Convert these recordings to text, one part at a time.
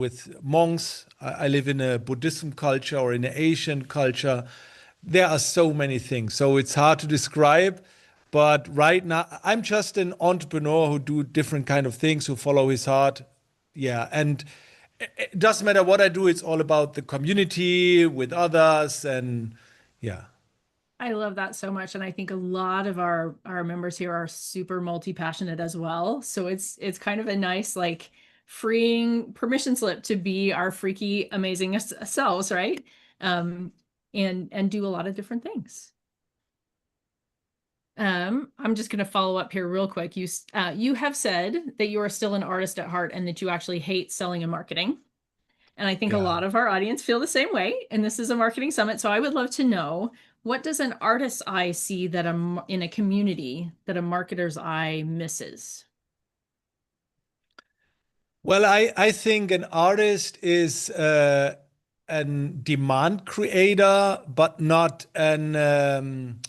with monks. I live in a Buddhism culture or in an Asian culture. There are so many things, so it's hard to describe. But right now, I'm just an entrepreneur who do different kind of things, who follow his heart. Yeah, and it doesn't matter what I do. It's all about the community with others, and yeah. I love that so much. And I think a lot of our members here are super multi-passionate as well. So it's kind of a nice, like, freeing permission slip to be our freaky, amazing selves, right? And do a lot of different things. I'm just going to follow up here real quick. You have said that you are still an artist at heart and that you actually hate selling and marketing. And I think a Yeah. lot of our audience feel the same way. And this is a marketing summit. So I would love to know, what does an artist's eye see that in a community that a marketer's eye misses? Well, I think an artist is a demand creator, but not an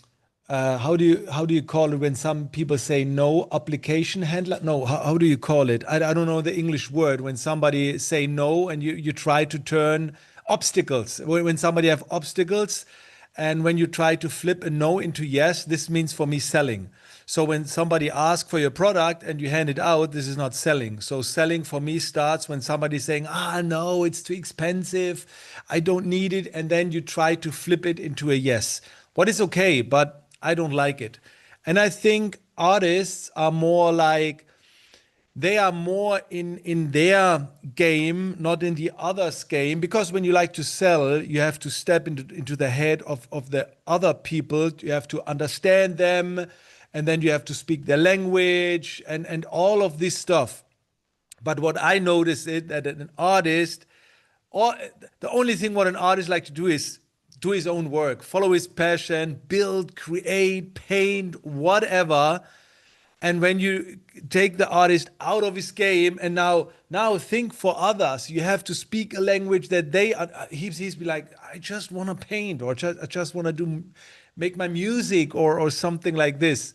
how do you call it when some people say no, application handler? No, how do you call it? I don't know the English word when somebody say no and you try to turn obstacles. When somebody have obstacles and when you try to flip a no into yes, this means for me selling. So when somebody asks for your product and you hand it out, this is not selling. So selling for me starts when somebody's saying, no, it's too expensive. I don't need it. And then you try to flip it into a yes. What is okay, but I don't like it. And I think artists are more like, they are more in their game, not in the other's game. Because when you like to sell, you have to step into the head of the other people. You have to understand them, and then you have to speak their language and all of this stuff. But what I notice is that an artist, or the only thing what an artist like to do is do his own work, follow his passion, build, create, paint, whatever. And when you take the artist out of his game and now think for others, you have to speak a language that they he's be like, I just want to paint, or I just want to make my music, or something like this.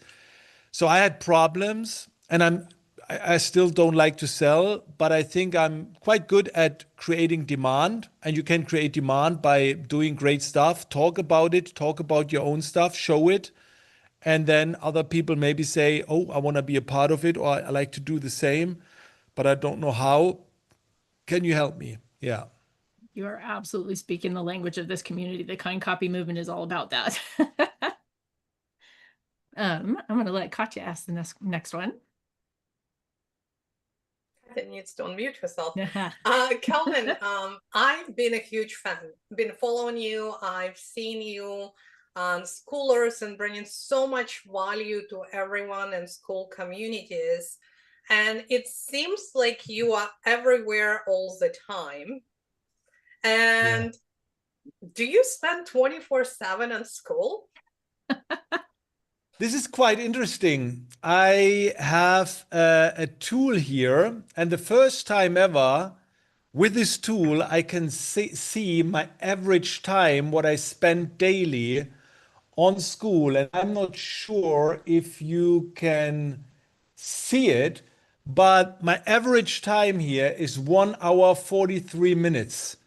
So I had problems, and I still don't like to sell, but I think I'm quite good at creating demand. And you can create demand by doing great stuff, talk about it, talk about your own stuff, show it. And then other people maybe say, oh, I want to be a part of it, or I like to do the same, but I don't know how. Can you help me? Yeah. You are absolutely speaking the language of this community. The Kind Copy movement is all about that. I'm going to let Katya ask the next one. Katya needs to unmute herself. Kelvin, I've been a huge fan, been following you. I've seen you on Schoolers and bringing so much value to everyone in school communities. And it seems like you are everywhere all the time. And do you spend 24/7 in school? This is quite interesting. I have a tool here, and the first time ever with this tool, I can see my average time, what I spend daily on school. And I'm not sure if you can see it, but my average time here is 1 hour, 43 minutes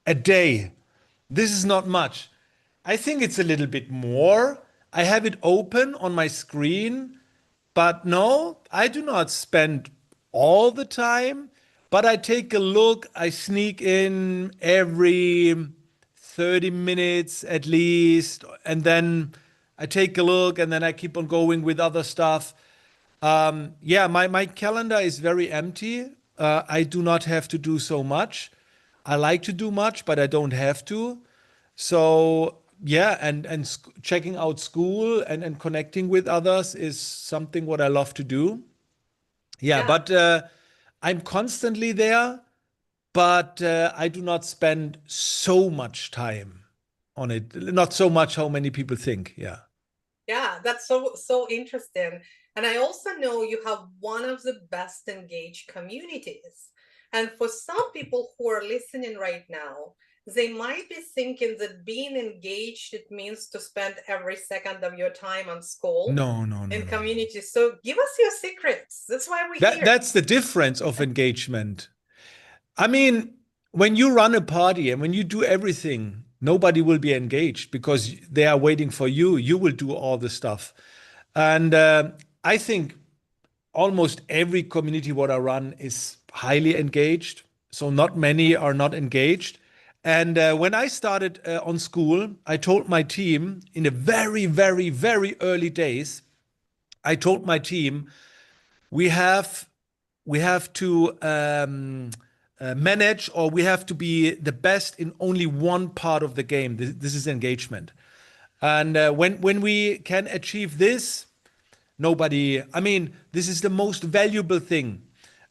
a day. This is not much. I think it's a little bit more. I have it open on my screen, but no, I do not spend all the time, but I take a look. I sneak in every 30 minutes at least, and then I take a look, and then I keep on going with other stuff. Yeah, my calendar is very empty. I do not have to do so much. I like to do much, but I don't have to. So yeah, and checking out school and connecting with others is something what I love to do. Yeah, but I'm constantly there, but I do not spend so much time on it. Not so much how many people think. Yeah. Yeah, that's so interesting. And I also know you have one of the best engaged communities. And for some people who are listening right now, they might be thinking that being engaged, it means to spend every second of your time on school. No. In community. So give us your secrets. That's why we're here. That's the difference of engagement. I mean, when you run a party and when you do everything, nobody will be engaged because they are waiting for you. You will do all the stuff. And I think almost every community what I run is highly engaged. So not many are not engaged. And when I started on school, I told my team in the very, very, very early days, I told my team, we have to manage, or we have to be the best in only one part of the game. This is engagement. And when we can achieve this, nobody, I mean, this is the most valuable thing.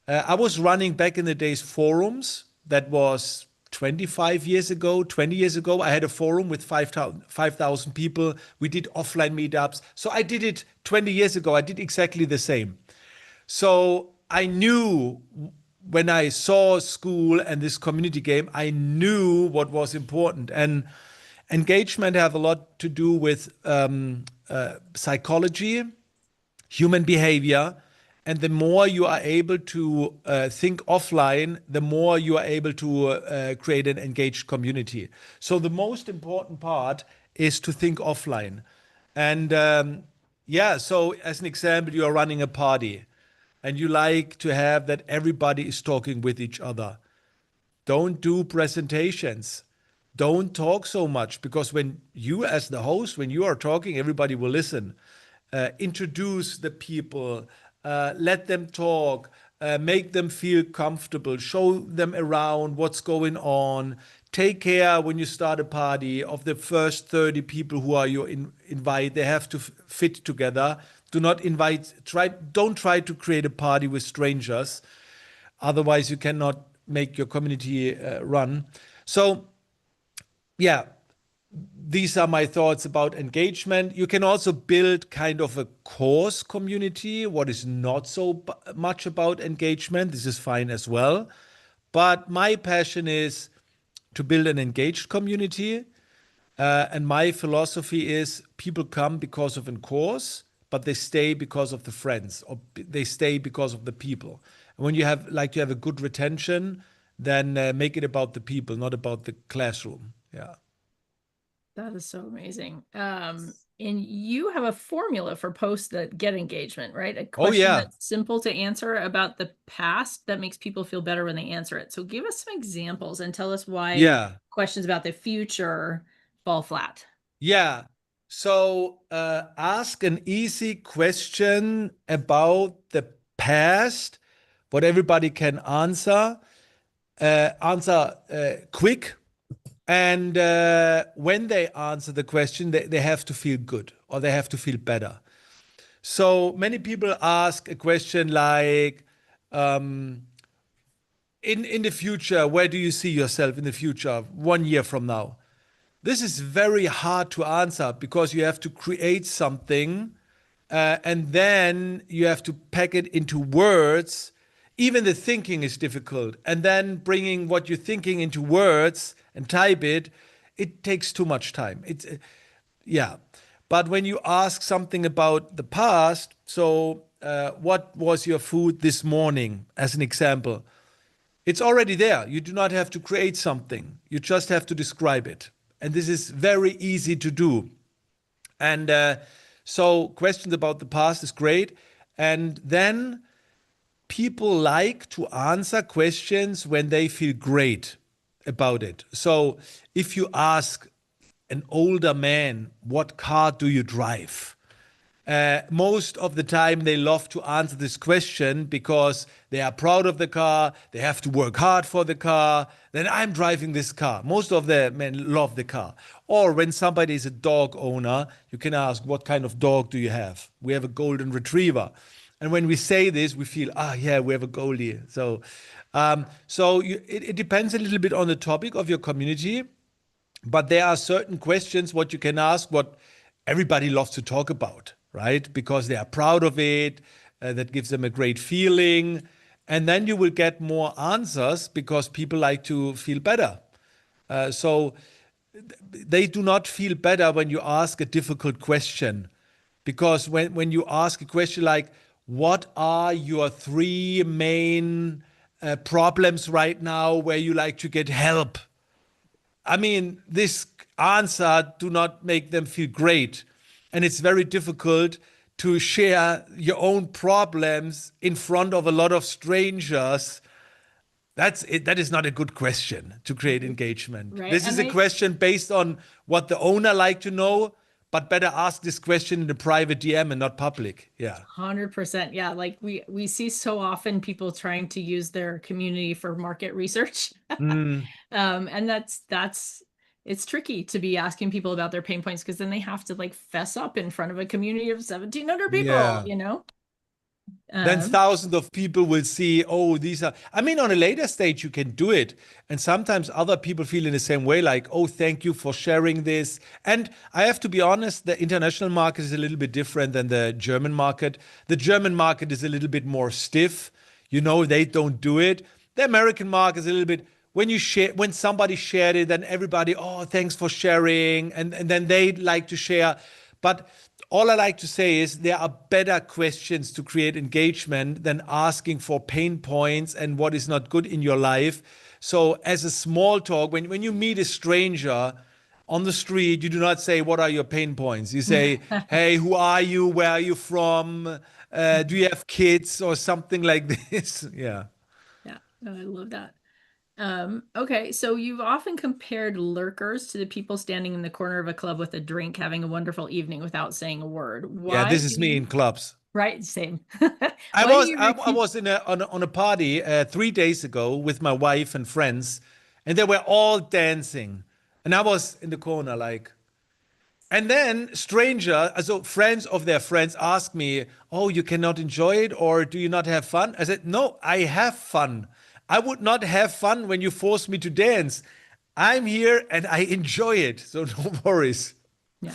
I was running back in the days forums. That was 25 years ago, 20 years ago. I had a forum with 5,000 people. We did offline meetups. So I did it 20 years ago. I did exactly the same. So I knew when I saw school and this community game, I knew what was important. And engagement have a lot to do with psychology, human behavior. And the more you are able to think offline, the more you are able to create an engaged community. So the most important part is to think offline. And yeah, so as an example, you are running a party and you like to have that everybody is talking with each other. Don't do presentations. Don't talk so much, because when you as the host, when you are talking, everybody will listen. Introduce the people, let them talk, make them feel comfortable, show them around what's going on. Take care when you start a party of the first 30 people who are you invite. They have to fit together. Do not invite, don't try to create a party with strangers. Otherwise, you cannot make your community run. So, yeah, these are my thoughts about engagement. You can also build kind of a course community, what is not so much about engagement. This is fine as well. But my passion is to build an engaged community. And my philosophy is people come because of a course, but they stay because of the friends, or they stay because of the people. And when you have a good retention, then make it about the people, not about the classroom. Yeah. That is so amazing. And you have a formula for posts that get engagement, right? A question that's simple to answer about the past that makes people feel better when they answer it. So give us some examples and tell us why questions about the future fall flat. Yeah. So ask an easy question about the past, what everybody can answer. Answer quick. And when they answer the question, they have to feel good, or they have to feel better. So many people ask a question like, in the future, where do you see yourself in the future, 1 year from now? This is very hard to answer because you have to create something and then you have to pack it into words. Even the thinking is difficult. And then bringing what you're thinking into words and type it, it takes too much time. But when you ask something about the past, so what was your food this morning, as an example, it's already there. You do not have to create something. You just have to describe it. And this is very easy to do. And so questions about the past is great. And then people like to answer questions when they feel great about it. So if you ask an older man, what car do you drive? Most of the time they love to answer this question because they are proud of the car, they have to work hard for the car, then I'm driving this car. Most of the men love the car. Or when somebody is a dog owner, you can ask, what kind of dog do you have? We have a golden retriever. And when we say this, we feel, yeah, we have a Goldie. So it depends a little bit on the topic of your community, but there are certain questions what you can ask, what everybody loves to talk about, right? Because they are proud of it, that gives them a great feeling. And then you will get more answers because people like to feel better. So they do not feel better when you ask a difficult question. Because when you ask a question like, what are your 3 main problems right now where you like to get help? I mean, this answer do not make them feel great. And it's very difficult to share your own problems in front of a lot of strangers. That's it. That is not a good question to create engagement. Right. This is a question based on what the owner like to know, but better ask this question in the private DM and not public. Yeah. 100%. Yeah. Like we see so often people trying to use their community for market research. And it's tricky to be asking people about their pain points, because then they have to like fess up in front of a community of 1,700 people, Yeah. you know? Then thousands of people will see, oh, these are, I mean, on a later stage, you can do it. And sometimes other people feel in the same way, like, oh, thank you for sharing this. And I have to be honest, the international market is a little bit different than the German market. The German market is a little bit more stiff. You know, they don't do it. The American market is a little bit, when you share, when somebody shared it, then everybody, oh, thanks for sharing. And then they like to share. But all I like to say is there are better questions to create engagement than asking for pain points and what is not good in your life. So as a small talk, when you meet a stranger on the street, you do not say, what are your pain points? You say, hey, who are you? Where are you from? Do you have kids or something like this? Yeah. Yeah, I love that. Okay, so you've often compared lurkers to the people standing in the corner of a club with a drink, having a wonderful evening without saying a word. Why? Yeah, this is me in clubs. Right, same. I was on a party 3 days ago with my wife and friends, and they were all dancing, and I was in the corner like. And then so friends of their friends asked me, "Oh, you cannot enjoy it, or do you not have fun?" I said, "No, I have fun. I would not have fun when you force me to dance. I'm here and I enjoy it, so no worries." Yeah,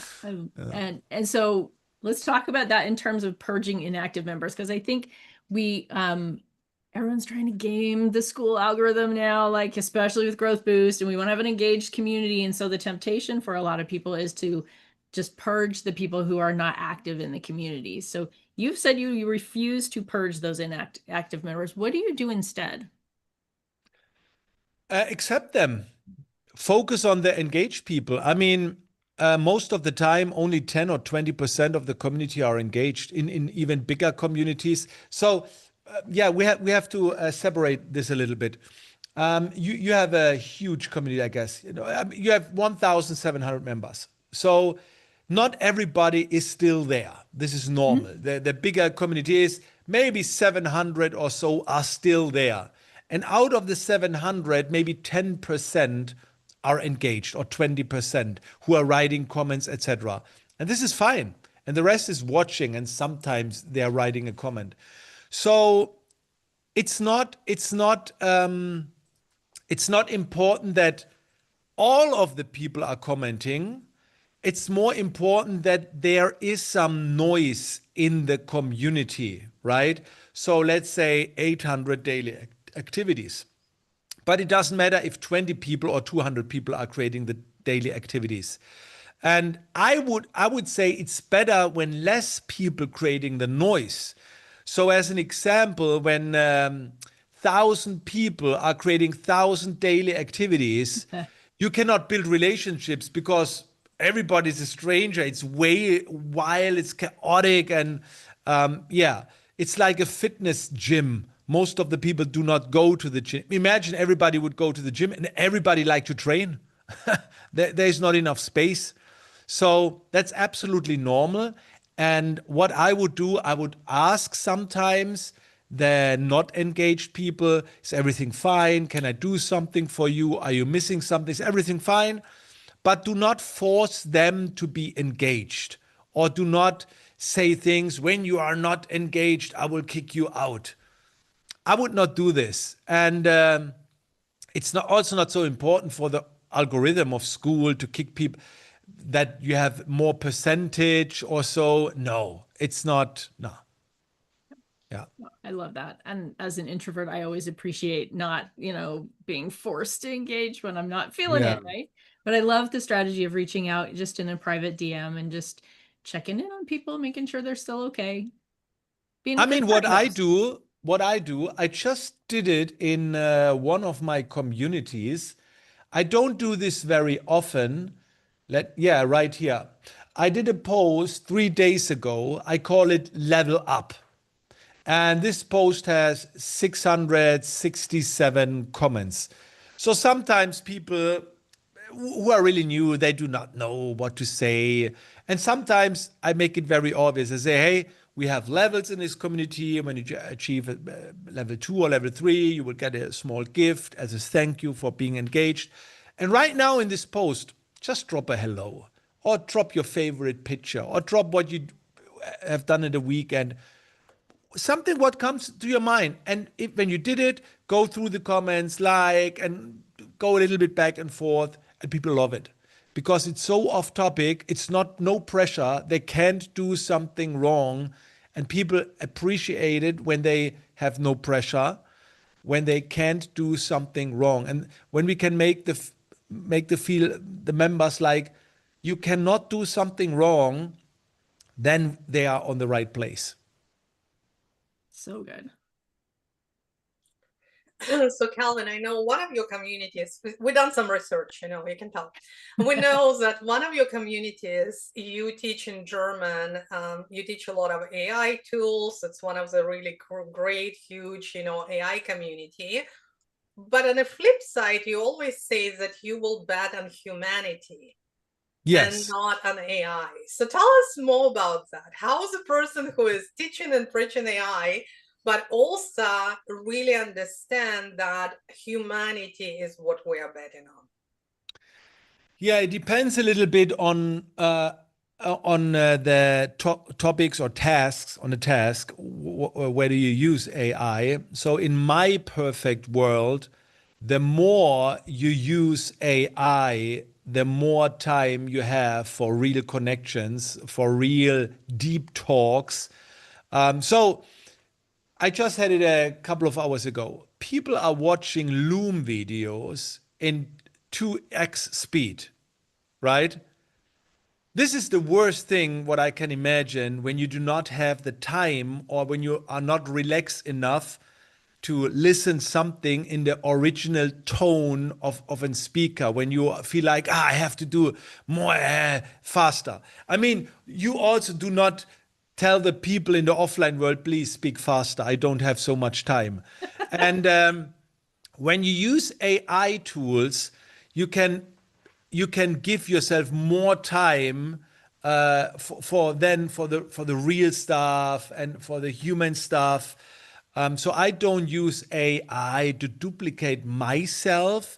and so let's talk about that in terms of purging inactive members, because I think everyone's trying to game the school algorithm now, like especially with Growth Boost, and we want to have an engaged community. And so the temptation for a lot of people is to just purge the people who are not active in the community. So you've said you refuse to purge those inactive members. What do you do instead? Accept them. Focus on the engaged people. I mean, most of the time, only 10 or 20% of the community are engaged in even bigger communities. So, yeah, we have to separate this a little bit. You have a huge community, I guess. You know, you have 1,700 members. So, not everybody is still there. This is normal. The bigger community is maybe 700 or so are still there. And out of the 700, maybe 10% are engaged, or 20% who are writing comments, etc. And this is fine. And the rest is watching, and sometimes they are writing a comment. So it's not important that all of the people are commenting. It's more important that there is some noise in the community, right? So let's say 800 daily activities. But it doesn't matter if 20 people or 200 people are creating the daily activities. And I would say it's better when less people creating the noise. So as an example, when 1,000 people are creating 1,000 daily activities, you cannot build relationships because everybody's a stranger. It's way wild, it's chaotic, and yeah, it's like a fitness gym. Most of the people do not go to the gym. Imagine everybody would go to the gym and everybody like to train. There's not enough space. So that's absolutely normal. And what I would do, I would ask sometimes the not engaged people, is everything fine? Can I do something for you? Are you missing something? Is everything fine? But do not force them to be engaged, or do not say things, when you are not engaged, I will kick you out. I would not do this. And it's also not so important for the algorithm of school to kick people that you have more percentage or so. No, it's not. No. Yeah. I love that. And as an introvert, I always appreciate not, being forced to engage when I'm not feeling it, right? But I love the strategy of reaching out just in a private DM and just checking in on people, making sure they're still okay. I mean, what I do what I do, I just did it in one of my communities. I don't do this very often. Yeah, right here. I did a post 3 days ago. I call it Level Up. And this post has 667 comments. So sometimes people who are really new, they do not know what to say. And sometimes I make it very obvious. I say, hey, we have levels in this community. When you achieve level 2 or level 3, you will get a small gift as a thank you for being engaged. And right now in this post, just drop a hello or drop your favorite picture or drop what you have done in the weekend. Something what comes to your mind. And when you did it, go through the comments, and go a little bit back and forth, and people love it because it's so off topic. It's no pressure. They can't do something wrong, and people appreciate it when they have no pressure, when they can't do something wrong, and when we can make the members like you cannot do something wrong, then they are on the right place. So good. So Calvin, I know one of your communities, we've done some research, you can tell. We know that one of your communities, you teach in German, you teach a lot of AI tools. It's one of the really great, huge, AI community. But on the flip side, you always say that you will bet on humanity. Yes. And not on AI. So tell us more about that. How is a person who is teaching and preaching AI, but also really understand that humanity is what we are betting on? Yeah, it depends a little bit on the topics or tasks on the task. Where do you use AI? So in my perfect world, the more you use AI, the more time you have for real connections, for real deep talks. So I just had it a couple of hours ago. People are watching Loom videos in 2x speed, right? This is the worst thing what I can imagine when you do not have the time or when you are not relaxed enough to listen something in the original tone of a speaker, when you feel like, I have to do more faster. I mean, you also do not tell the people in the offline world, please speak faster. I don't have so much time. And when you use AI tools, you can give yourself more time for the real stuff and for the human stuff. So I don't use AI to duplicate myself.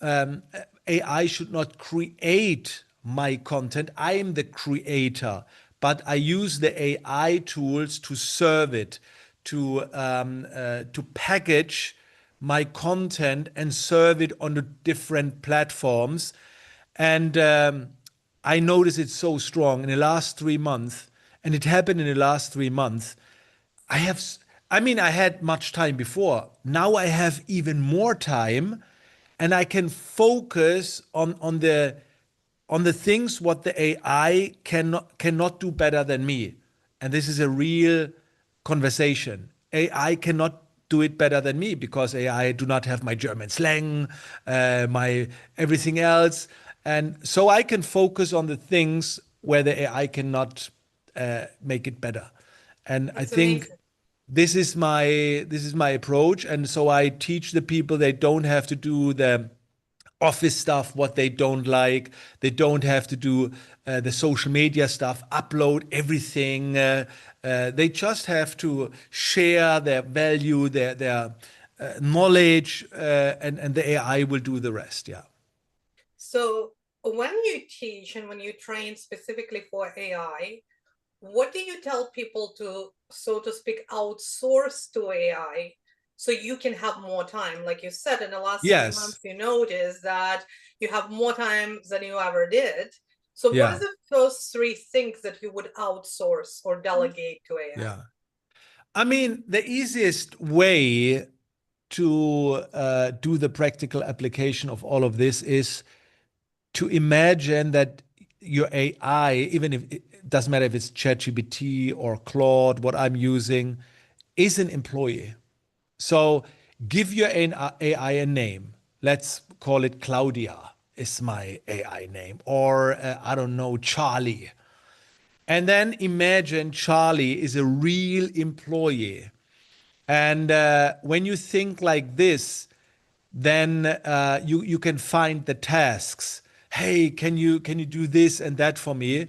AI should not create my content. I am the creator, but I use the AI tools to serve it, to package my content and serve it on the different platforms. And I notice it's so strong in the last 3 months, and it happened in the last 3 months. I had much time before. Now I have even more time, and I can focus on the things what the AI cannot do better than me. And this is a real conversation. AI cannot do it better than me because AI do not have my German slang, my everything else. And so I can focus on the things where the AI cannot make it better. And I think amazing. this is my approach. And so I teach the people they don't have to do the office stuff, what they don't like. They don't have to do the social media stuff, upload everything. They just have to share their value, their knowledge, and the AI will do the rest. Yeah. So when you teach and when you train specifically for AI, what do you tell people to, so to speak, outsource to AI so you can have more time? Like you said, in the last 3 Yes. months, you noticed that you have more time than you ever did. So what Yeah. are the first 3 things that you would outsource or delegate to AI? Yeah. I mean, the easiest way to do the practical application of all of this is to imagine that your AI, even if it doesn't matter if it's ChatGPT or Claude, what I'm using, is an employee. So give your AI a name. Let's call it Claudia is my AI name, or I don't know, Charlie. And then imagine Charlie is a real employee. And when you think like this, then you can find the tasks. Hey, can you do this and that for me?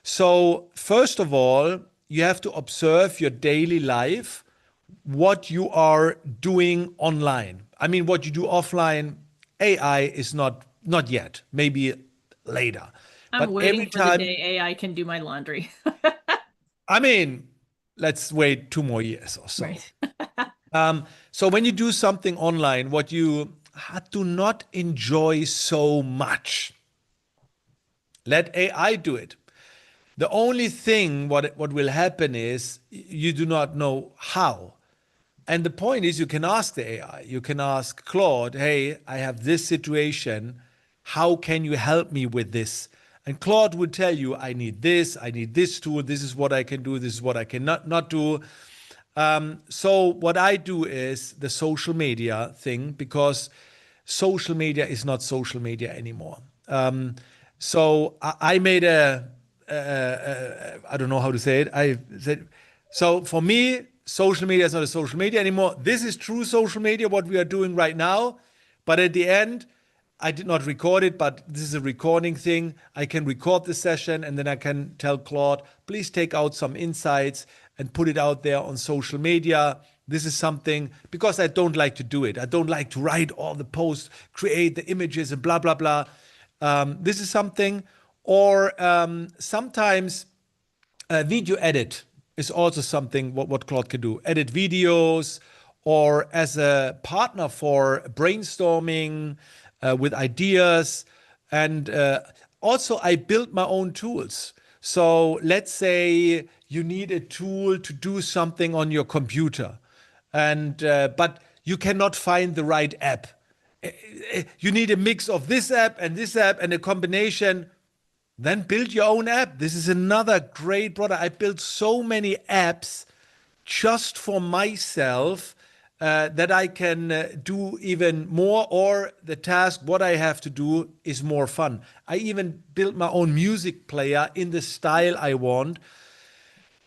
So first of all, you have to observe your daily life, what you are doing online. I mean, what you do offline, AI is not yet, maybe later. I'm But waiting every for the time, day AI can do my laundry. I mean, let's wait 2 more years or so. Right. So when you do something online, what you do not enjoy so much, let AI do it. The only thing what will happen is you do not know how. And the point is you can ask the AI. You can ask Claude, hey, I have this situation. How can you help me with this? And Claude will tell you, I need this tool, this is what I can do, this is what I cannot not do. So what I do is the social media thing, because social media is not social media anymore. So I made I don't know how to say it. I said, so for me, social media is not a social media anymore. This is true social media, what we are doing right now. But at the end, I did not record it, but this is a recording thing. I can record the session and then I can tell Claude, please take out some insights and put it out there on social media. This is something, because I don't like to do it. I don't like to write all the posts, create the images and blah, blah, blah. This is something, or sometimes video edit is also something what Claude can do. Edit videos, or as a partner for brainstorming with ideas. And also I build my own tools. So let's say you need a tool to do something on your computer, and but you cannot find the right app. You need a mix of this app and a combination. Then build your own app. This is another great product. I built so many apps just for myself that I can do even more, or the task, what I have to do is more fun. I even built my own music player in the style I want.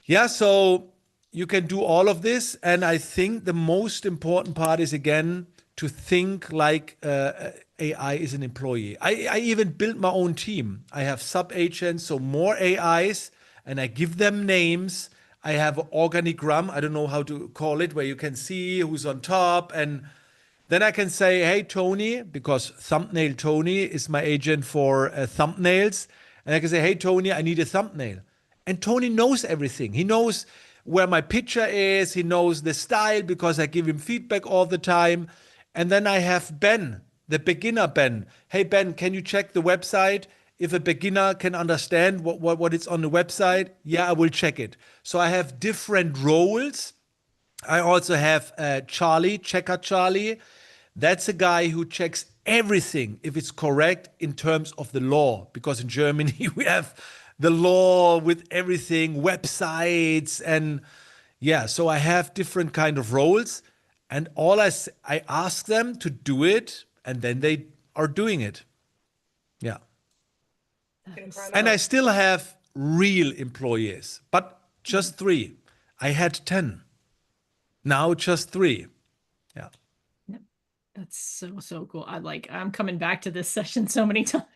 Yeah, so you can do all of this. And I think the most important part is, again, to think like AI is an employee. I even built my own team. I have sub-agents, so more AIs, and I give them names. I have an organigram, I don't know how to call it, where you can see who's on top. And then I can say, hey, Tony, because Thumbnail Tony is my agent for thumbnails. And I can say, hey, Tony, I need a thumbnail. And Tony knows everything. He knows where my picture is. He knows the style because I give him feedback all the time. And then I have Ben, the beginner Ben. Hey, Ben, can you check the website? If a beginner can understand what is on the website, yeah, I will check it. So I have different roles. I also have Charlie, Checker Charlie. That's a guy who checks everything if it's correct in terms of the law, because in Germany we have the law with everything, websites, and yeah, so I have different kind of roles, and I ask them to do it, and then they are doing it. Yeah. And I still have real employees, but just 3. I had 10. Now just 3. Yeah. Yep. That's so cool. I'm coming back to this session so many times.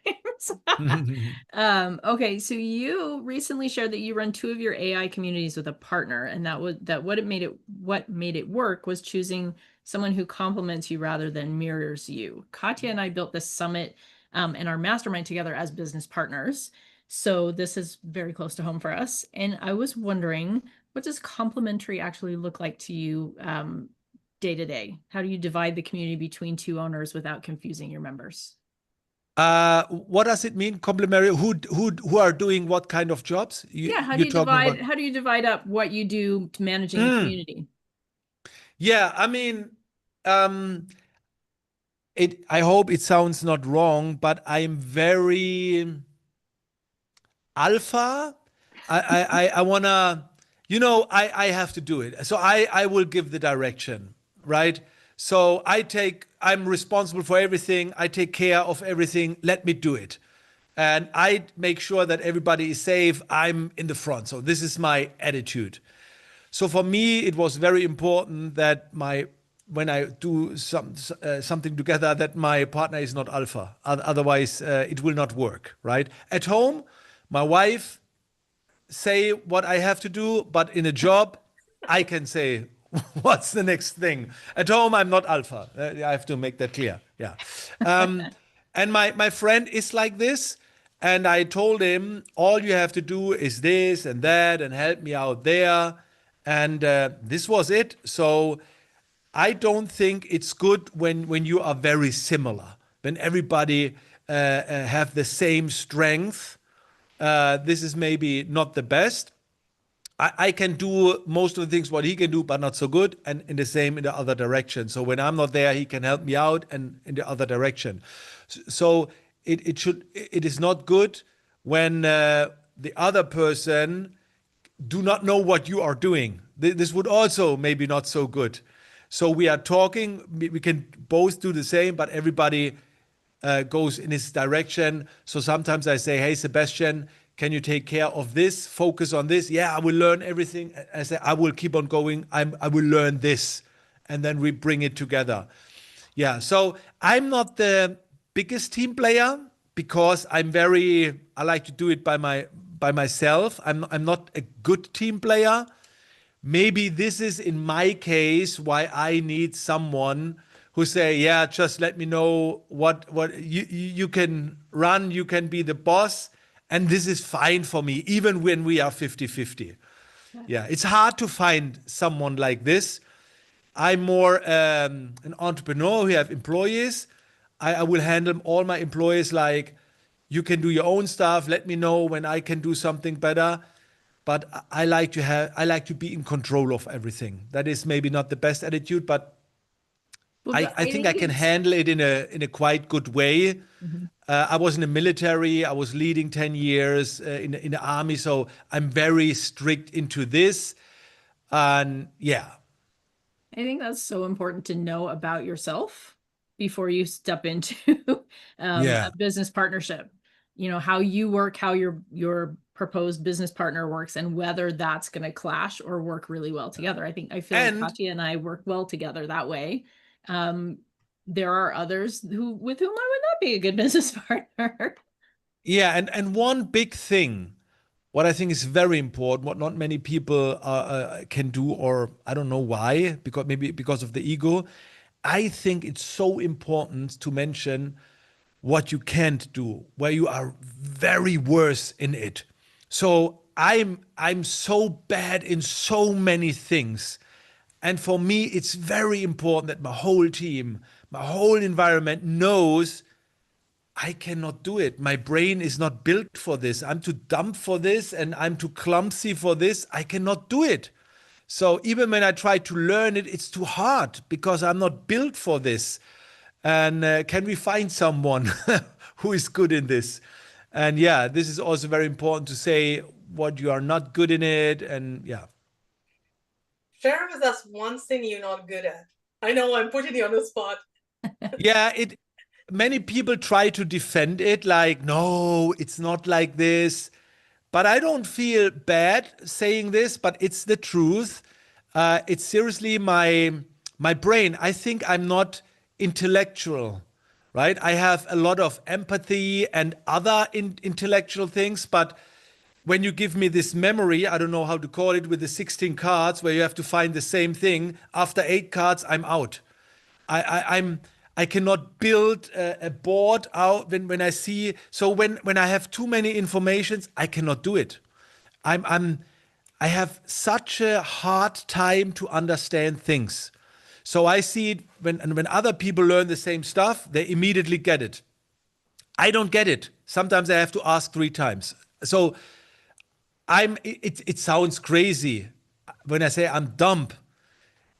Okay, so you recently shared that you run 2 of your AI communities with a partner, and what made it work was choosing someone who complements you rather than mirrors you. Katya and I built this summit and our mastermind together as business partners. So this is very close to home for us. And I was wondering, what does complementary actually look like to you day to day? How do you divide the community between 2 owners without confusing your members? What does it mean, complementary? Who are doing what kind of jobs? How do you divide up what you do to managing the community? Yeah, I mean, I hope it sounds not wrong, but I'm very alpha. I wanna, I have to do it. So I will give the direction, right? So I'm responsible for everything. I take care of everything. Let me do it. And I make sure that everybody is safe. I'm in the front. So this is my attitude. So for me, it was very important that when I do something together, that my partner is not alpha. Otherwise, it will not work, right? At home, my wife say what I have to do, but in a job, I can say what's the next thing. At home, I'm not alpha. I have to make that clear. Yeah. And my friend is like this. And I told him, all you have to do is this and that and help me out there. And this was it. So I don't think it's good when you are very similar, when everybody have the same strength. This is maybe not the best. I can do most of the things what he can do, but not so good, and in the other direction. So when I'm not there, he can help me out, and in the other direction. So it is not good when the other person do not know what you are doing. This would also maybe not so good. So we are talking. We can both do the same, but everybody goes in his direction. So sometimes I say, "Hey, Sebastian, can you take care of this? Focus on this." "Yeah, I will learn everything." I say, "I will keep on going. I will learn this." And then we bring it together. Yeah, so I'm not the biggest team player because I like to do it by myself. I'm not a good team player. Maybe this is, in my case, why I need someone who say, "Yeah, just let me know what you can run, you can be the boss, and this is fine for me, even when we are 50-50. Yeah, it's hard to find someone like this. I'm more an entrepreneur who have employees. I will handle all my employees like, you can do your own stuff. Let me know when I can do something better. But I like to be in control of everything. That is maybe not the best attitude, but I think I can handle it in a quite good way. Mm-hmm. I was in the military. I was leading 10 years in the army, so I'm very strict into this. And yeah, I think that's so important to know about yourself before you step into a business partnership. You know, how you work, how your proposed business partner works, and whether that's going to clash or work really well together. I feel like Katja and I work well together that way. There are others with whom I would not be a good business partner. Yeah, and one big thing, what I think is very important, what not many people can do, or I don't know why, because of the ego. I think it's so important to mention what you can't do, where you are very worse in it. So I'm so bad in so many things. And for me, it's very important that my whole team, my whole environment knows I cannot do it. My brain is not built for this. I'm too dumb for this, and I'm too clumsy for this. I cannot do it. So even when I try to learn it, it's too hard because I'm not built for this. And can we find someone who is good in this? And yeah, this is also very important to say what you are not good in it. And yeah. Share with us one thing you're not good at. I know I'm putting you on the spot. Yeah, many people try to defend it like, no, it's not like this. But I don't feel bad saying this, but it's the truth. It's seriously my brain. I think I'm not intellectual, right? I have a lot of empathy and other intellectual things, but when you give me this memory, I don't know how to call it, with the 16 cards where you have to find the same thing, after 8 cards, I'm out. I cannot build a board out when I see. So when I have too many informations, I cannot do it. I have such a hard time to understand things. So I see it when other people learn the same stuff, they immediately get it. I don't get it. Sometimes I have to ask 3 times. So it sounds crazy when I say I'm dumb.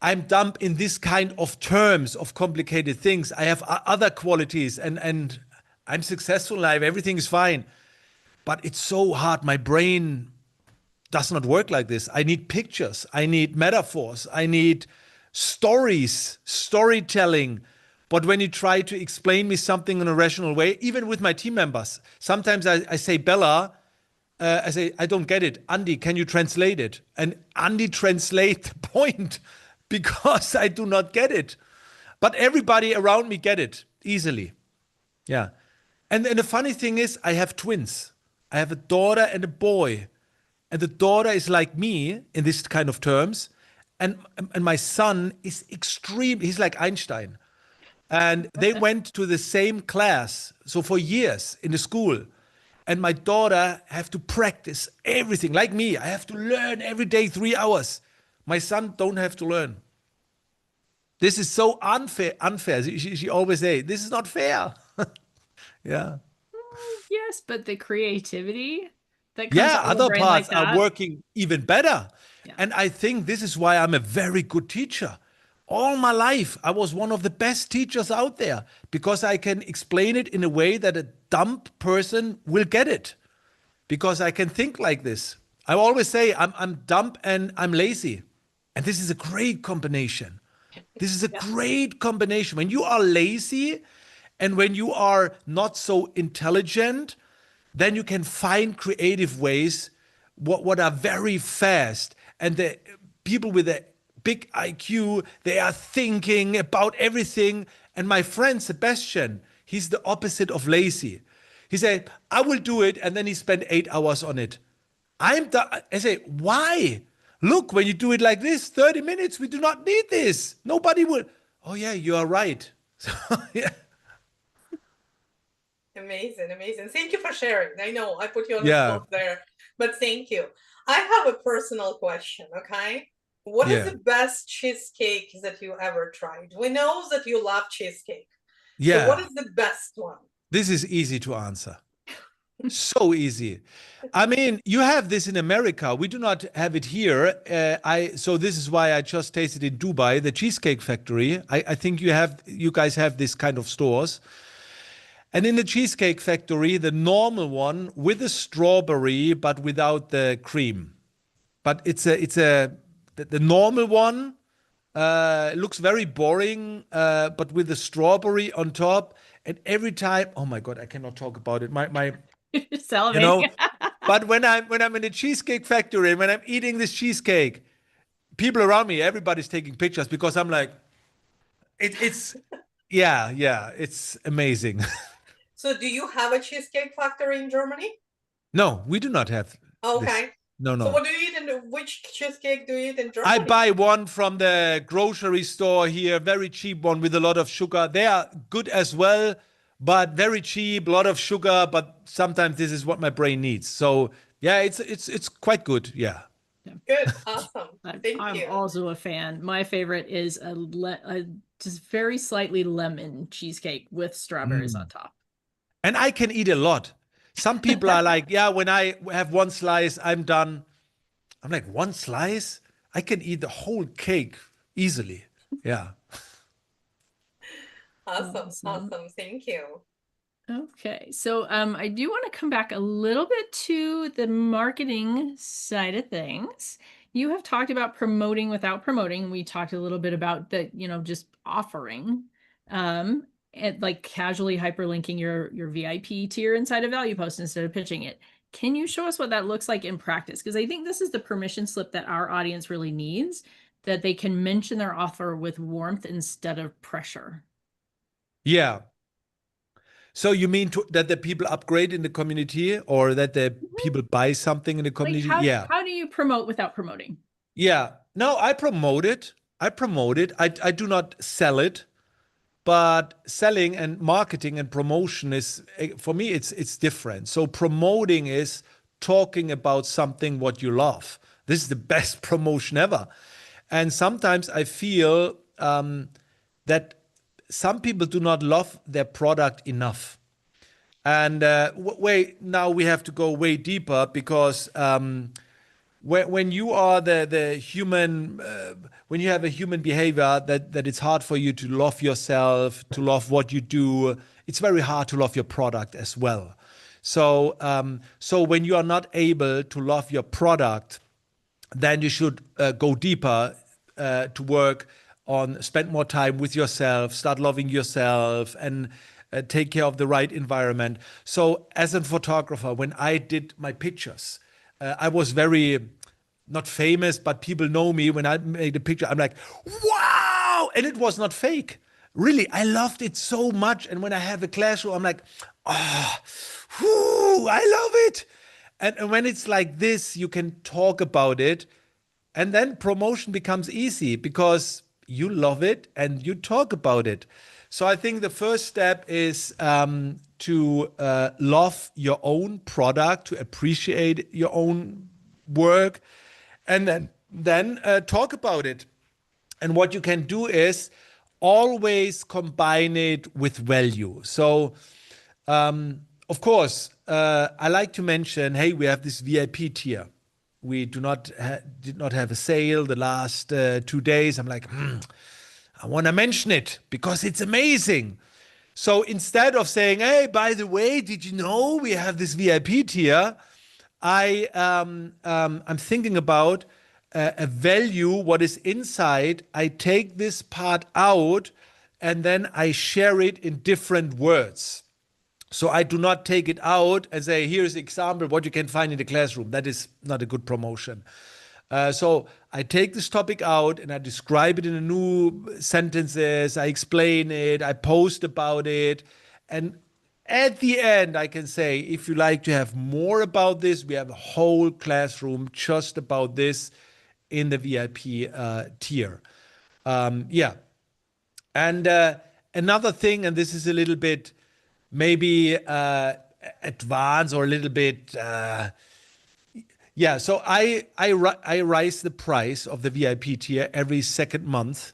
I'm dumb in this kind of terms of complicated things. I have other qualities and I'm successful in life. Everything is fine. But it's so hard. My brain does not work like this. I need pictures. I need metaphors. I need stories, storytelling. But when you try to explain me something in a rational way, even with my team members, sometimes I say, Bella, I say, I don't get it. Andy, can you translate it? And Andy translate the point because I do not get it. But everybody around me get it easily. Yeah. And the funny thing is, I have twins. I have a daughter and a boy. And the daughter is like me in this kind of terms. And my son is extreme. He's like Einstein. And they went to the same class. So for years in the school. And my daughter have to practice everything. Like me, I have to learn every day 3 hours. My son don't have to learn. This is so unfair. She always say, this is not fair. Yeah. Yes, but the creativity that comes Yeah, out of a other brain parts like are that. working even better. Yeah. And I think this is why I'm a very good teacher. All my life, I was one of the best teachers out there because I can explain it in a way that a dumb person will get it because I can think like this. I always say I'm dumb and I'm lazy. And this is a great combination. This is a great combination. When you are lazy and when you are not so intelligent, then you can find creative ways what are very fast. And the people with a big IQ, they are thinking about everything. And my friend Sebastian, he's the opposite of lazy. He said, I will do it. And then he spent 8 hours on it. I say, why? Look, when you do it like this, 30 minutes, we do not need this. Nobody will. Oh, yeah, you are right. So, yeah. Amazing, amazing. Thank you for sharing. I know I put you on the Yeah. spot there, but thank you. I have a personal question, okay? What is Yeah. the best cheesecake that you ever tried? We know that you love cheesecake. So Yeah. what is the best one? This is easy to answer. So easy. I mean, you have this in America. We do not have it here. So this is why I just tasted in Dubai, the Cheesecake Factory. I think you guys have this kind of stores. And in the Cheesecake Factory, the normal one with the strawberry, but without the cream. But the normal one looks very boring, but with the strawberry on top. And every time, oh my God, I cannot talk about it. My Salivating. you know, but when I'm in the Cheesecake Factory and when I'm eating this cheesecake, people around me, everybody's taking pictures because I'm like, it's it's amazing. So do you have a cheesecake factory in Germany? No, we do not have this. Okay. No. So what do you eat which cheesecake do you eat in Germany? I buy one from the grocery store here, very cheap one with a lot of sugar. They are good as well, but very cheap, a lot of sugar, but sometimes this is what my brain needs. So yeah, it's quite good. Yeah. Good, awesome. Thank I'm you. also a fan. My favorite is a just very slightly lemon cheesecake with strawberries on top. And I can eat a lot. Some people are like, yeah, when I have one slice, I'm done. I'm like, one slice? I can eat the whole cake easily. Yeah. Awesome. Thank you. Okay, so I do want to come back a little bit to the marketing side of things. You have talked about promoting without promoting. We talked a little bit about that, just offering, and like casually hyperlinking your VIP tier inside a value post instead of pitching it. Can you show us what that looks like in practice? Because I think this is the permission slip that our audience really needs, that they can mention their offer with warmth instead of pressure. Yeah. So you mean that the people upgrade in the community or that the people buy something in the community? Like how do you promote without promoting? Yeah. No, I promote it. I do not sell it. But selling and marketing and promotion is, for me, it's different. So promoting is talking about something what you love. This is the best promotion ever. And sometimes I feel that some people do not love their product enough. And now we have to go way deeper because when you are the human, when you have a human behavior that it's hard for you to love yourself, to love what you do, it's very hard to love your product as well. So when you are not able to love your product, then you should go deeper to work on spend more time with yourself, start loving yourself, and take care of the right environment. So as a photographer, when I did my pictures, I was very not famous, but people know me. When I made a picture, I'm like, wow! And it was not fake. Really, I loved it so much. And when I have a classroom, I'm like, oh, whoo, I love it. And when it's like this, you can talk about it. And then promotion becomes easy because you love it and you talk about it. So I think the first step is to love your own product, to appreciate your own work, and then talk about it. And what you can do is always combine it with value. So, of course, I like to mention, hey, we have this VIP tier. We did not have a sale the last 2 days. I'm like, I want to mention it because it's amazing. So instead of saying, hey, by the way, did you know we have this VIP tier? I'm thinking about a value, what is inside. I take this part out and then I share it in different words. So I do not take it out and say, here's an example what you can find in the classroom. That is not a good promotion. So I take this topic out and I describe it in a new sentences. I explain it. I post about it. And at the end, I can say, if you like to have more about this, we have a whole classroom just about this in the VIP tier. Yeah. And another thing, and this is a little bit maybe advanced or a little bit, yeah. So I raise the price of the VIP tier every second month,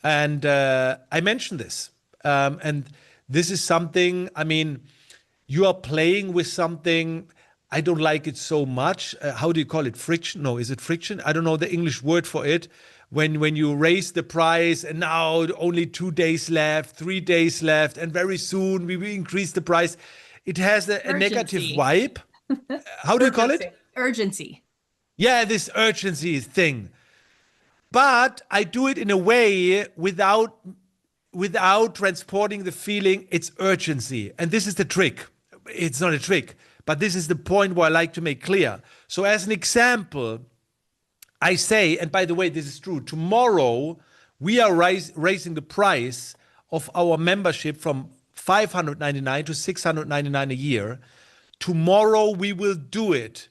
and I mention this, and this is something. I mean, you are playing with something. I don't like it so much. How do you call it? Friction? No, is it friction? I don't know the English word for it. When you raise the price and now only 2 days left, 3 days left, and very soon we will increase the price. It has a negative vibe. How do you call it? Urgency. Yeah, this urgency thing. But I do it in a way without transporting the feeling it's urgency. And this is the trick. It's not a trick, but this is the point where I like to make clear. So as an example, I say, and by the way, this is true, tomorrow we are raising the price of our membership from $599 to $699 a year. Tomorrow we will do it.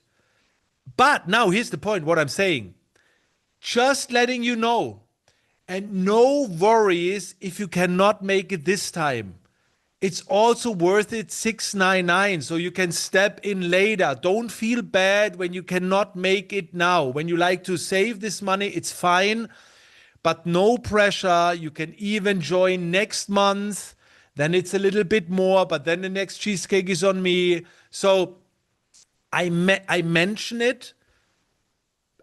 But now here's the point, what I'm saying. Just letting you know, and no worries if you cannot make it this time. It's also worth it $699, so you can step in later. Don't feel bad when you cannot make it now. When you like to save this money, it's fine, but no pressure. You can even join next month. Then it's a little bit more, but then the next cheesecake is on me. So I mention it,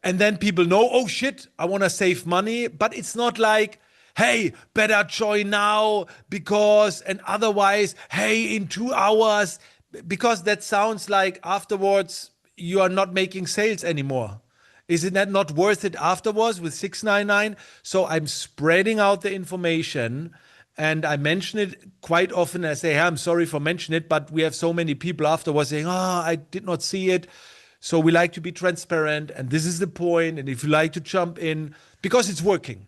and then people know, oh shit, I want to save money. But it's not like, hey, better join now because, and otherwise, hey, in 2 hours, because that sounds like afterwards you are not making sales anymore. Isn't that not worth it afterwards with $699? So I'm spreading out the information and I mention it quite often. I say, hey, I'm sorry for mentioning it, but we have so many people afterwards saying, I did not see it. So we like to be transparent, and this is the point. And if you like to jump in, because it's working.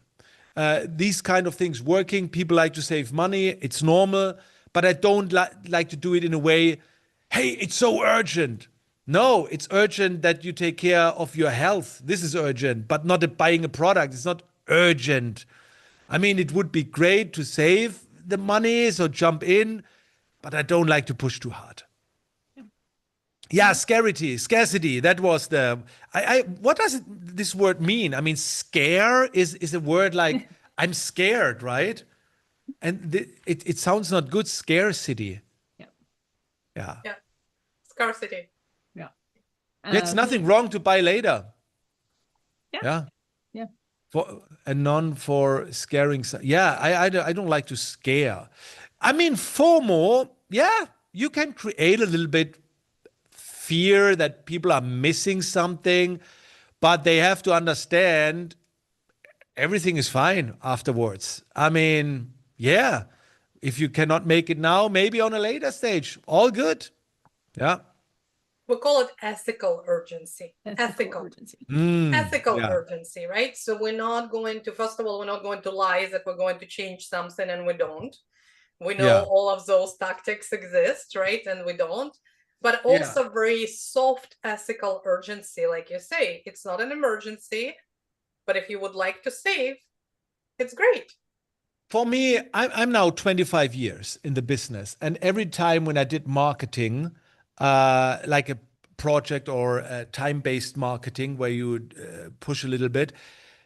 These kind of things working, people like to save money, it's normal, but I don't like to do it in a way, hey, it's so urgent. No, it's urgent that you take care of your health. This is urgent, but not buying a product. It's not urgent. I mean, it would be great to save the money, so jump in, but I don't like to push too hard. Yeah, scarcity. That was the. What does this word mean? I mean, scare is a word like I'm scared, right? And it sounds not good. Scarcity. Yeah. Scarcity. Yeah. It's nothing wrong to buy later. Yeah. For scaring. Yeah, I don't like to scare. I mean, FOMO. Yeah, you can create a little bit fear that people are missing something, but they have to understand everything is fine afterwards. I mean, yeah, if you cannot make it now, maybe on a later stage, all good. Yeah. We call it ethical urgency. Ethical urgency. Ethical Yeah. urgency, right? So we're not going to, first of all, we're not going to lie that we're going to change something and we don't. We know Yeah. all of those tactics exist, right? And we don't. But Yeah. also very soft ethical urgency, like you say, it's not an emergency, but if you would like to save, it's great. For me, I'm now 25 years in the business. And every time when I did marketing, like a project or time-based marketing where you would push a little bit,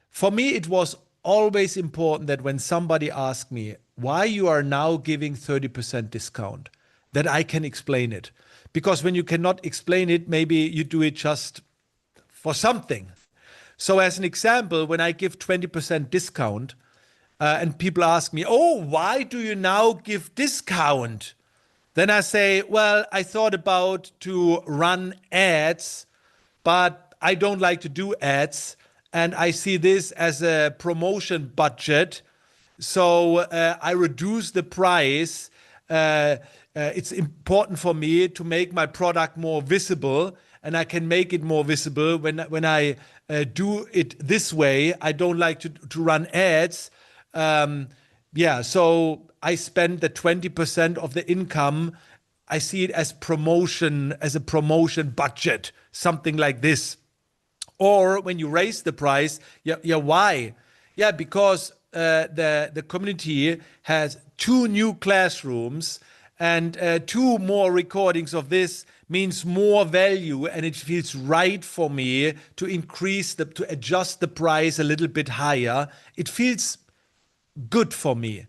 for me, it was always important that when somebody asked me why you are now giving 30% discount, that I can explain it. Because when you cannot explain it, maybe you do it just for something. So as an example, when I give 20% discount, and people ask me, oh, why do you now give discount? Then I say, well, I thought about to run ads, but I don't like to do ads. And I see this as a promotion budget. So I reduce the price. It's important for me to make my product more visible, and I can make it more visible when I do it this way. I don't like to run ads. Yeah, so I spend the 20% of the income. I see it as promotion, as a promotion budget, something like this. Or when you raise the price, yeah, why? Yeah, because the community has 2 new classrooms, and 2 more recordings of this means more value, and it feels right for me to to adjust the price a little bit higher. It feels good for me.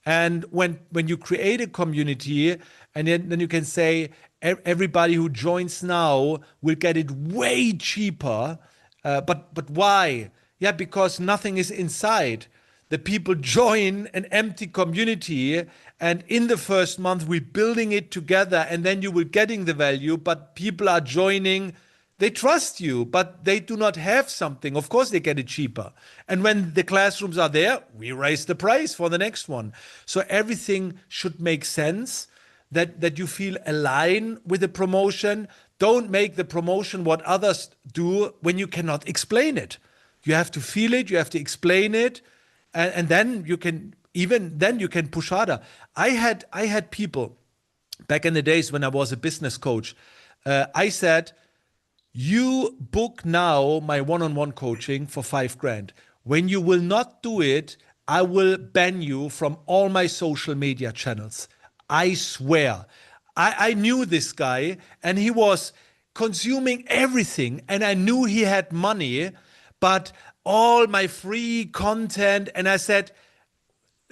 And when you create a community, and then you can say everybody who joins now will get it way cheaper. But why? Yeah, because nothing is inside. The people join an empty community, and in the first month we're building it together, and then you will getting the value. But people are joining. They trust you, but they do not have something. Of course, they get it cheaper. And when the classrooms are there, we raise the price for the next one. So everything should make sense, that you feel aligned with the promotion. Don't make the promotion what others do when you cannot explain it. You have to feel it, you have to explain it, and then you can, even then you can push harder. I had people back in the days when I was a business coach. I said, you book now my one-on-one coaching for 5 grand. When you will not do it, I will ban you from all my social media channels. I swear. I knew this guy, and he was consuming everything, and I knew he had money, but all my free content, and I said,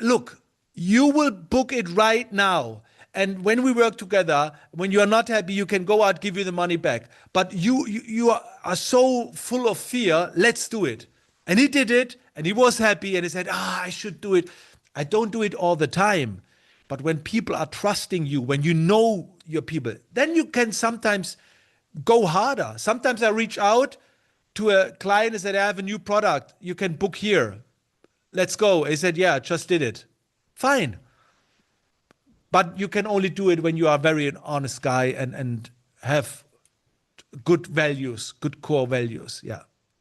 look, you will book it right now. And when we work together, when you are not happy, you can go out, give you the money back. But you are so full of fear, let's do it. And he did it, and he was happy, and he said, I should do it. I don't do it all the time. But when people are trusting you, when you know your people, then you can sometimes go harder. Sometimes I reach out to a client and said, I have a new product. You can book here. Let's go. He said, yeah, just did it. Fine. But you can only do it when you are a very honest guy and have good values, good core values. Yeah.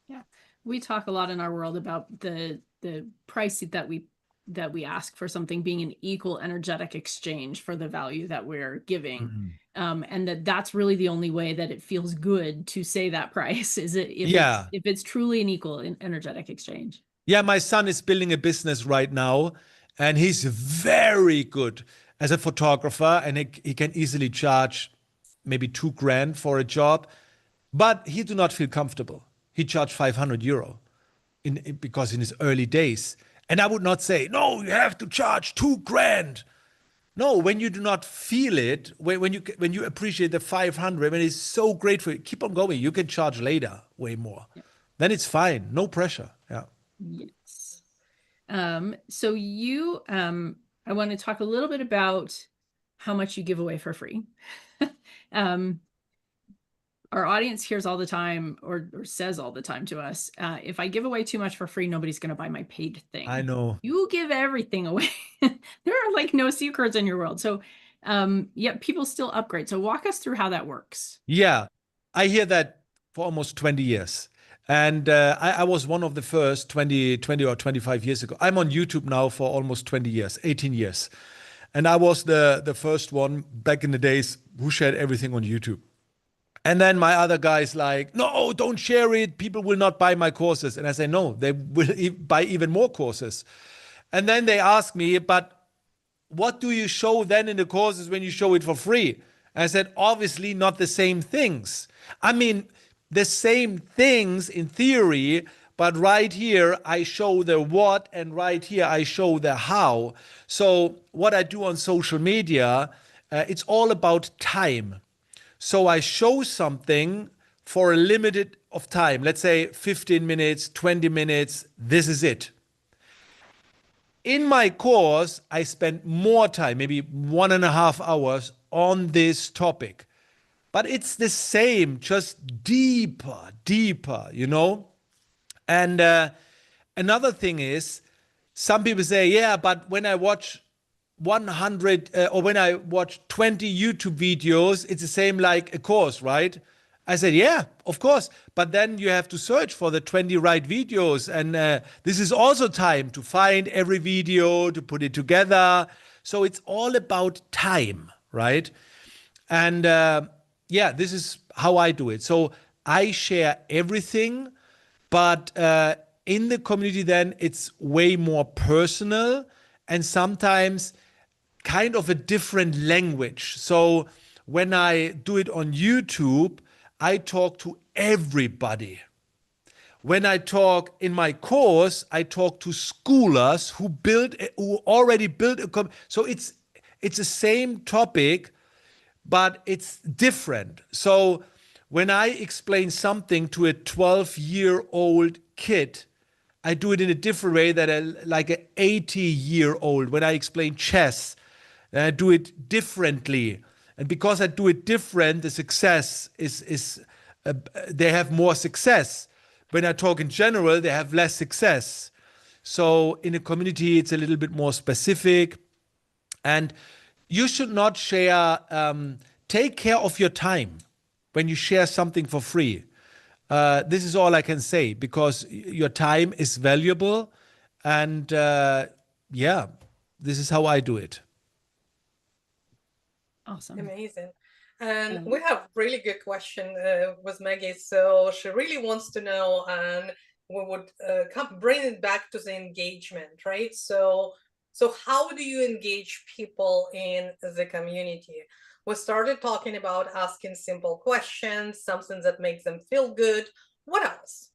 Yeah. We talk a lot in our world about the price that we ask for something being an equal energetic exchange for the value that we're giving. And that's really the only way that it feels good to say that price is it if it's truly an equal energetic exchange. Yeah, my son is building a business right now, and he's very good as a photographer, and he can easily charge maybe 2 grand for a job, but he do not feel comfortable. He charged 500 euro because in his early days. And I would not say, no, you have to charge 2 grand. No, when you do not feel it, when you appreciate the 500, when it's so great for you, keep on going. You can charge later way more. Yeah. Then it's fine. No pressure. Yeah. Yes. So I want to talk a little bit about how much you give away for free. our audience hears all the time or says all the time to us, if I give away too much for free, nobody's going to buy my paid thing. I know. You give everything away. There are like no secrets in your world. So yeah, people still upgrade. So walk us through how that works. Yeah, I hear that for almost 20 years. And I was one of the first 20 or 25 years ago. I'm on YouTube now for almost 20 years, 18 years. And I was the first one back in the days who shared everything on YouTube. And then my other guys like, no, don't share it. People will not buy my courses. And I say, no, they will buy even more courses. And then they ask me, but what do you show then in the courses when you show it for free? And I said, obviously not the same things. I mean, the same things in theory, but right here I show the what, and right here I show the how. So what I do on social media, it's all about time. So I show something for a limited of time, let's say 15 minutes, 20 minutes, this is it. In my course, I spend more time, maybe 1.5 hours on this topic. But it's the same, just deeper, you know? And another thing is, some people say, yeah, but when I watch 100 or when I watch 20 YouTube videos, it's the same like a course, right? I said, yeah, of course. But then you have to search for the 20 right videos. And this is also time to find every video, to put it together. So it's all about time, right? And yeah, this is how I do it. So I share everything, but in the community then it's way more personal and sometimes kind of a different language. So when I do it on YouTube, I talk to everybody. When I talk in my course, I talk to schoolers who already built a so it's the same topic, but it's different. So when I explain something to a 12-year-old kid, I do it in a different way than like an 80-year-old. When I explain chess, I do it differently. And because I do it different, the success is they have more success. When I talk in general, they have less success. So in a community, it's a little bit more specific. And you should not share, take care of your time when you share something for free. This is all I can say, because your time is valuable. And yeah, this is how I do it. Awesome. Amazing. And we have really good question with Maggie. So she really wants to know, and we would bring it back to the engagement, right? So how do you engage people in the community? We started talking about asking simple questions, something that makes them feel good. What else?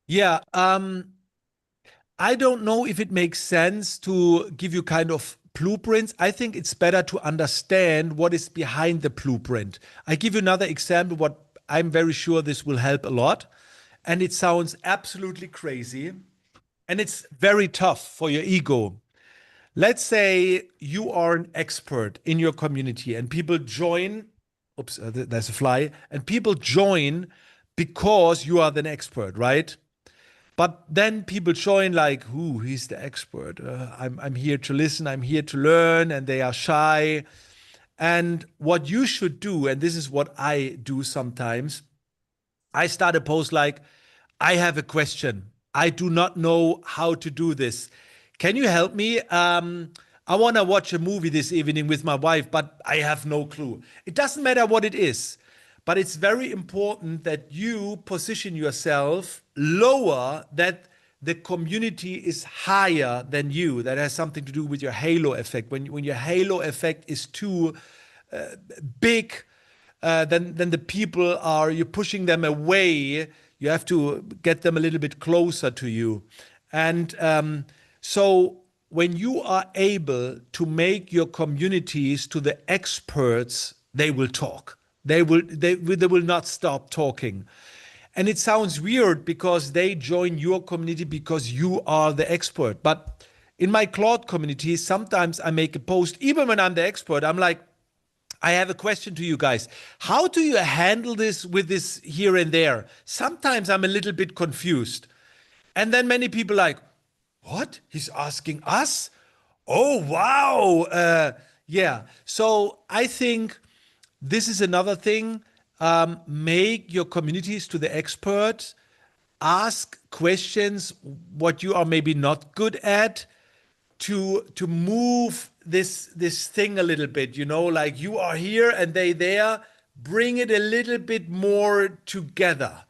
Yeah, I don't know if it makes sense to give you kind of blueprints. I think it's better to understand what is behind the blueprint. I give you another example, what I'm very sure this will help a lot. And it sounds absolutely crazy. And it's very tough for your ego. Let's say you are an expert in your community and people join, oops, there's a fly, and people join because you are the expert, right? But then people join like, ooh, he's the expert. I'm here to listen, I'm here to learn, and they are shy. And what you should do, and this is what I do sometimes, I start a post like, I have a question. I do not know how to do this. Can you help me? I want to watch a movie this evening with my wife, but I have no clue. It doesn't matter what it is, but it's very important that you position yourself lower, that the community is higher than you. That has something to do with your halo effect. When your halo effect is too big, then the people you're pushing them away. You have to get them a little bit closer to you. And so when you are able to make your communities to the experts, they will talk. They will not stop talking. And it sounds weird because they join your community because you are the expert. But in my Claude community, sometimes I make a post, even when I'm the expert, I'm like, I have a question to you guys. How do you handle this with this here and there? Sometimes I'm a little bit confused. And then many people like, what? He's asking us? Oh, wow. Yeah. So I think this is another thing. Make your communities to the experts. Ask questions what you are maybe not good at to move this thing a little bit, like you are here and they there. Bring it a little bit more together.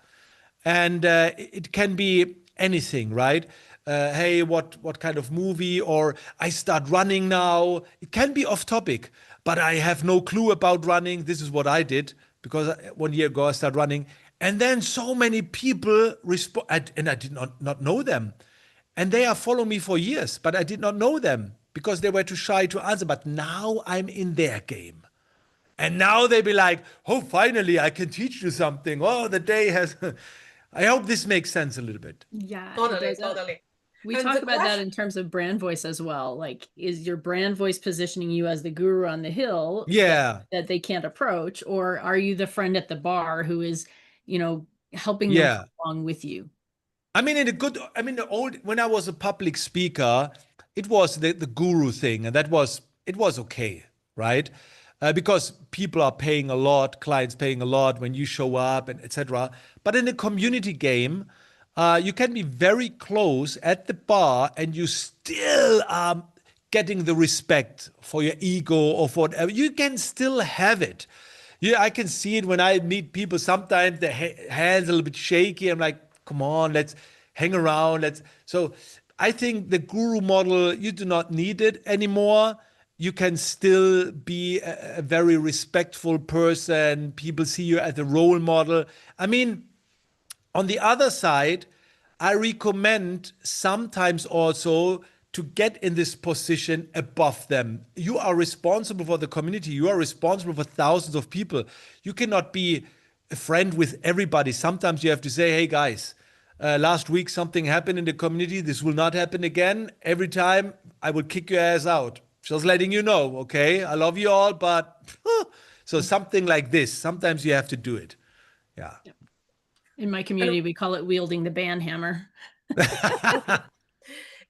And it can be anything, right? Hey, what kind of movie? Or I start running now. It can be off topic, but I have no clue about running. This is what I did because 1 year ago I started running. And then so many people respond, and I did not know them. And they are following me for years, but I did not know them because they were too shy to answer. But now I'm in their game. And now they be like, oh, finally, I can teach you something. Oh, the day has... I hope this makes sense a little bit. Yeah. Totally. We And talk the about that question- in terms of brand voice as well. Like, is your brand voice positioning you as the guru on the hill Yeah. that they can't approach? Or are you the friend at the bar who is, helping them Yeah. along with you? I mean, when I was a public speaker, it was the guru thing, and it was okay, right? Because people are paying a lot, clients paying a lot when you show up, and etc. But in a community game, you can be very close at the bar, and you still are getting the respect for your ego or for whatever. You can still have it. Yeah, I can see it when I meet people. Sometimes the hands a little bit shaky. I'm like, come on, let's hang around. So I think the guru model, you do not need it anymore. You can still be a very respectful person. People see you as a role model. I mean, on the other side, I recommend sometimes also to get in this position above them. You are responsible for the community. You are responsible for thousands of people. You cannot be a friend with everybody. Sometimes you have to say, hey guys, last week something happened in the community. This will not happen again. Every time I will kick your ass out. Just letting you know, okay? I love you all, but so something like this. Sometimes you have to do it. Yeah. In my community, we call it wielding the band hammer.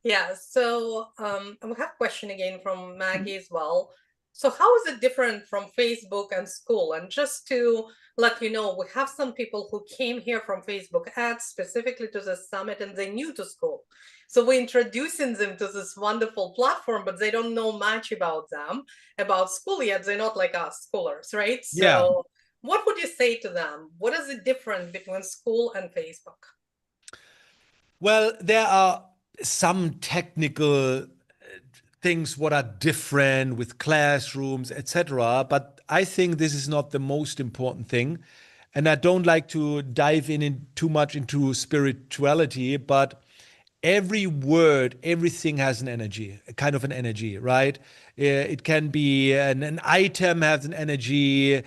Yeah, so I have a question again from Maggie as well. So how is it different from Facebook and school? And just to let you know, we have some people who came here from Facebook ads specifically to the summit and they're new to school. So we're introducing them to this wonderful platform, but they don't know much about them, about school yet. They're not like us schoolers, right? So Yeah. what would you say to them? What is the difference between school and Facebook? Well, there are some technical things what are different with classrooms, etc. But I think this is not the most important thing. And I don't like to dive in too much into spirituality, but every word, everything has an energy, a kind of an energy, right? It can be an item has an energy.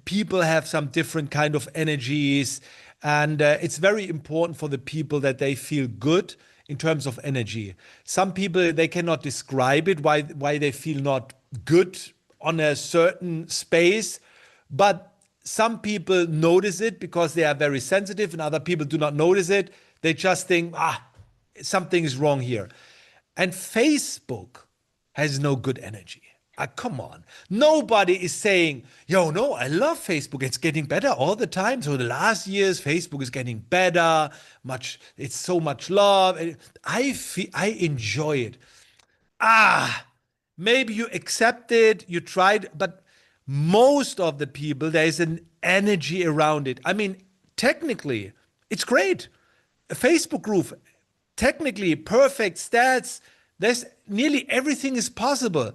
People have some different kind of energies. And it's very important for the people that they feel good in terms of energy. Some people, they cannot describe it, why they feel not good on a certain space. But some people notice it because they are very sensitive, and other people do not notice it. They just think, something is wrong here. And Facebook has no good energy. Come on. Nobody is saying, yo, no, I love Facebook. It's getting better all the time. So the last years, Facebook is getting better. It's so much love. I enjoy it. Maybe you accept it, you tried, but most of the people, there is an energy around it. I mean, technically, it's great. A Facebook group, technically perfect stats. There's nearly everything is possible.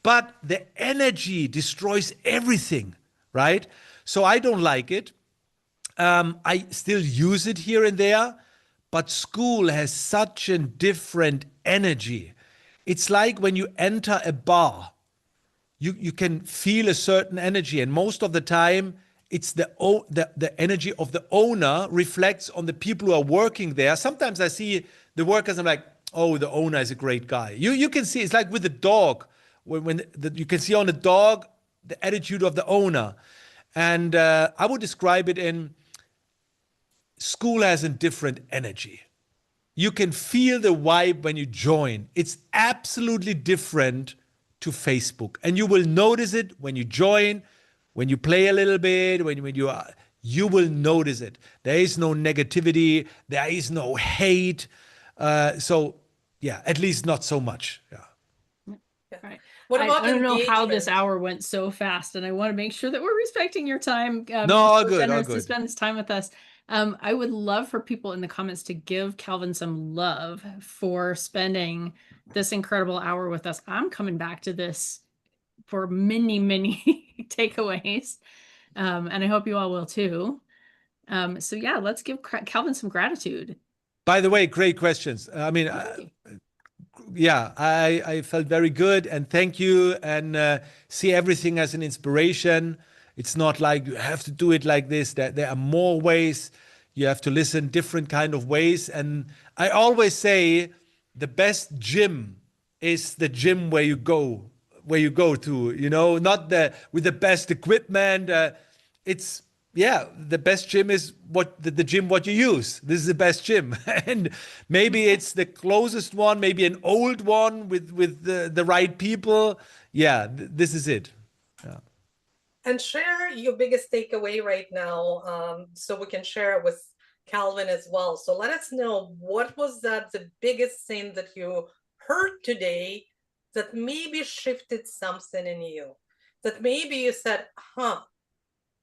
But the energy destroys everything, right? So I don't like it. I still use it here and there, but school has such a different energy. It's like when you enter a bar, you can feel a certain energy, and most of the time, it's the energy of the owner reflects on the people who are working there. Sometimes I see the workers, I'm like, oh, the owner is a great guy. You can see, it's like with the dog. When you can see on a dog, the attitude of the owner. And I would describe it in school has a different energy. You can feel the vibe when you join. It's absolutely different to Facebook. And you will notice it when you join, when you play a little bit, when you will notice it. There is no negativity. There is no hate. So yeah, at least not so much. Yeah. Right. What about I don't know how this engagement? hour went so fast, and I want to make sure that we're respecting your time. No, all good, all Generous to good. spend this time with us. I would love for people in the comments to give Calvin some love for spending this incredible hour with us. I'm coming back to this for many, many takeaways, and I hope you all will too. So yeah, let's give Calvin some gratitude. By the way, great questions. I mean, yeah, I felt very good, and thank you, and see everything as an inspiration. It's not like you have to do it like this. There are more ways. You have to listen different kind of ways. And I always say the best gym is the gym where you go to, not with the best equipment. It's the best gym is the gym what you use. This is the best gym. And maybe it's the closest one, maybe an old one with the right people. Yeah, this is it. Yeah. And share your biggest takeaway right now, so we can share it with Calvin as well. So let us know, what was the biggest thing that you heard today that maybe shifted something in you, that maybe you said,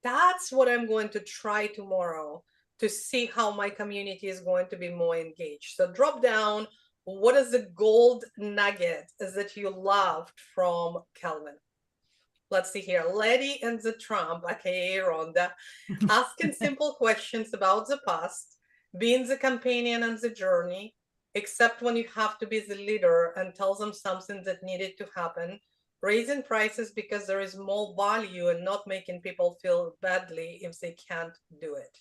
that's what I'm going to try tomorrow to see how my community is going to be more engaged. So drop down, what is the gold nugget that you loved from Calvin? Let's see here. Lady and the Trump, aka Rhonda, asking simple questions about the past, being the companion and the journey, except when you have to be the leader and tell them something that needed to happen, raising prices because there is more value and not making people feel badly if they can't do it.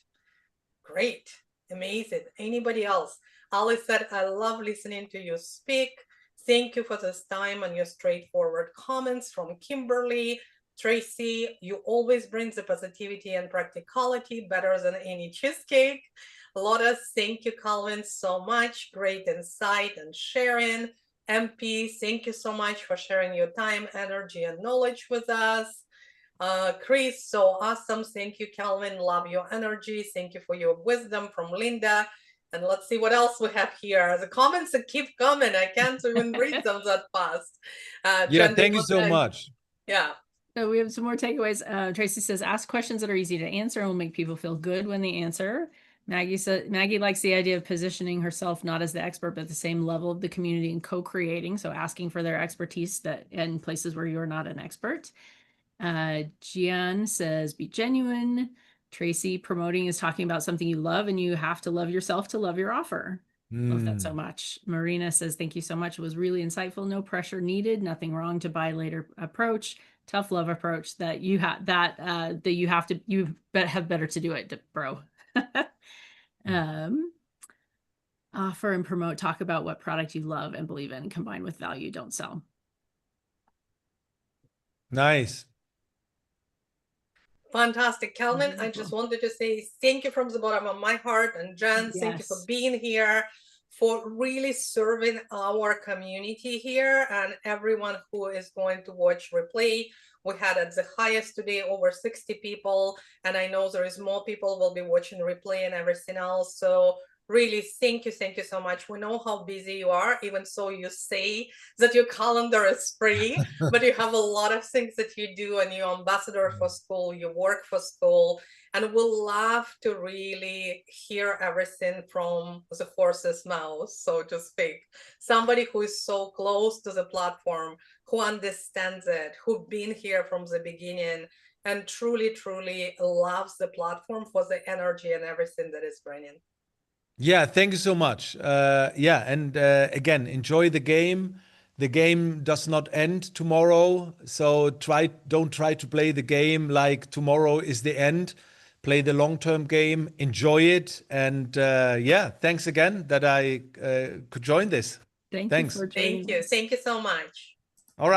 Great, amazing. Anybody else? Ali said, I love listening to you speak. Thank you for this time and your straightforward comments. From Kimberly. Tracy, you always bring the positivity and practicality better than any cheesecake. Lotus, thank you, Calvin, so much. Great insight and sharing. MP, thank you so much for sharing your time, energy, and knowledge with us. Chris, so awesome. Thank you, Calvin. Love your energy. Thank you for your wisdom. From Linda. And let's see what else we have here. The comments that keep coming. I can't even read them that fast. Yeah, thank you so much. Yeah. So we have some more takeaways. Tracy says, ask questions that are easy to answer and will make people feel good when they answer. Maggie likes the idea of positioning herself not as the expert, but the same level of the community and co-creating. So asking for their expertise in places where you're not an expert. Gian says, be genuine. Tracy, promoting is talking about something you love, and you have to love yourself to love your offer. Love that so much. Marina says, thank you so much. It was really insightful. No pressure needed. Nothing wrong to buy later approach. Tough love approach that you have you have better to do it, bro. Offer and promote, talk about what product you love and believe in, combine with value, don't sell. Nice. Fantastic. Calvin, I just wanted to say thank you from the bottom of my heart. And Jen, thank you for being here, for really serving our community here, and everyone who is going to watch replay. We had at the highest today over 60 people, and I know there is more people will be watching replay and everything else. So really, thank you so much. We know how busy you are, even so you say that your calendar is free, but you have a lot of things that you do, and you're ambassador for school, you work for school, and we'll love to really hear everything from the horse's mouth, so to speak. Somebody who is so close to the platform, who understands it, who've been here from the beginning, and truly, truly loves the platform for the energy and everything that is bringing. Yeah, thank you so much. And again, enjoy the game. The game does not end tomorrow, so don't try to play the game like tomorrow is the end. Play the long-term game, enjoy it, and thanks again that I could join this. Thanks. Thank you so much.